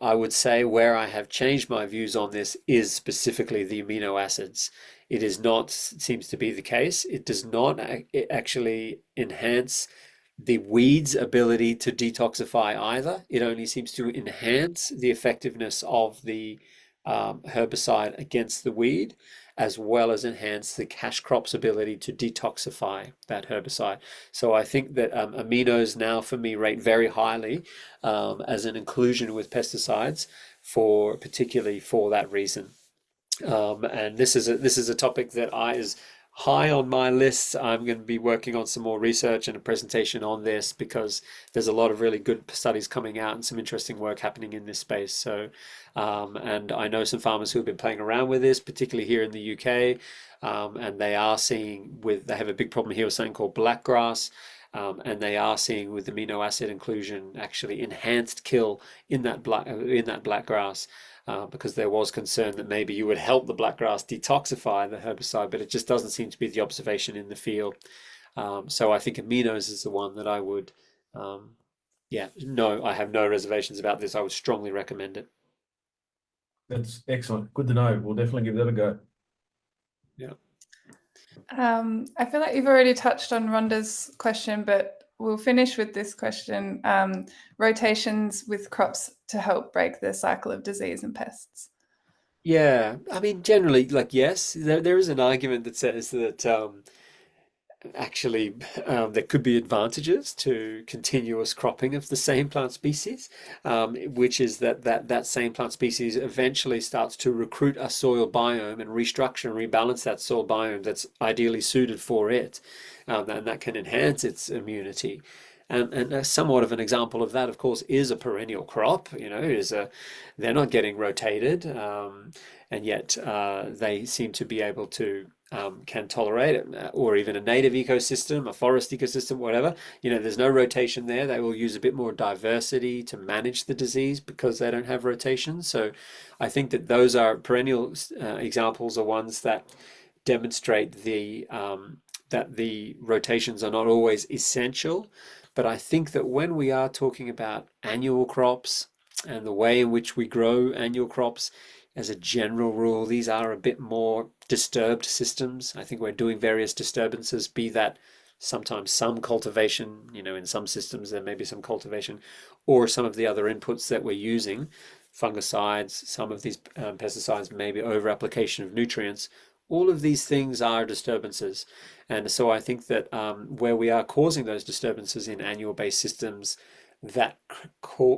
I would say where I have changed my views on this is specifically the amino acids. It is not, seems to be the case. It does not actually enhance the weed's ability to detoxify either. It only seems to enhance the effectiveness of the herbicide against the weed, as well as enhance the cash crop's ability to detoxify that herbicide. So I think that aminos now for me rate very highly as an inclusion with pesticides, particularly for that reason. And this is a topic that is high on my list. I'm going to be working on some more research and a presentation on this because there's a lot of really good studies coming out and some interesting work happening in this space. So, and I know some farmers who have been playing around with this, particularly here in the UK, and they are seeing they have a big problem here with something called blackgrass. And they are seeing with amino acid inclusion actually enhanced kill in that black grass. Because there was concern that maybe you would help the blackgrass detoxify the herbicide, but it just doesn't seem to be the observation in the field. So I think aminos is the one that I would, yeah, no, I have no reservations about this. I would strongly recommend it. That's excellent. Good to know. We'll definitely give that a go. Yeah. I feel like you've already touched on Rhonda's question, but we'll finish with this question. Rotations with crops to help break the cycle of disease and pests. Yeah, I mean, generally, like, yes, there is an argument that says that actually there could be advantages to continuous cropping of the same plant species, which is that same plant species eventually starts to recruit a soil biome and restructure and rebalance that soil biome that's ideally suited for it, and that can enhance its immunity. And somewhat of an example of that, of course, is a perennial crop. They're not getting rotated, and yet they seem to be able to can tolerate it, or even a native ecosystem, a forest ecosystem, whatever. There's no rotation there. They will use a bit more diversity to manage the disease because they don't have rotation. So I think that those are perennial examples are ones that demonstrate that the rotations are not always essential. But I think that when we are talking about annual crops and the way in which we grow annual crops, as a general rule, these are a bit more disturbed systems. I think we're doing various disturbances, be that sometimes some cultivation, in some systems there may be some cultivation, or some of the other inputs that we're using, fungicides, some of these pesticides, maybe over application of nutrients. All of these things are disturbances. And so I think that where we are causing those disturbances in annual-based systems, that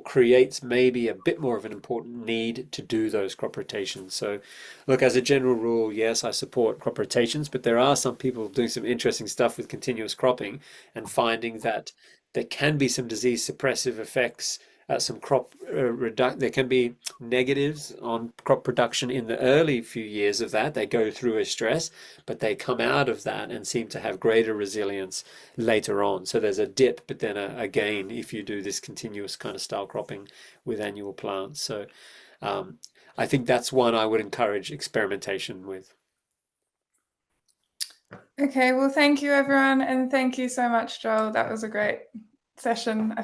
creates maybe a bit more of an important need to do those crop rotations. So look, as a general rule, yes, I support crop rotations, but there are some people doing some interesting stuff with continuous cropping and finding that there can be some disease suppressive effects, some crop there can be negatives on crop production in the early few years of that. They go through a stress, but they come out of that and seem to have greater resilience later on. So there's a dip, but then a gain if you do this continuous kind of style cropping with annual plants. So I think that's one I would encourage experimentation with. Okay, well, thank you everyone, and thank you so much, Joel. That was a great session.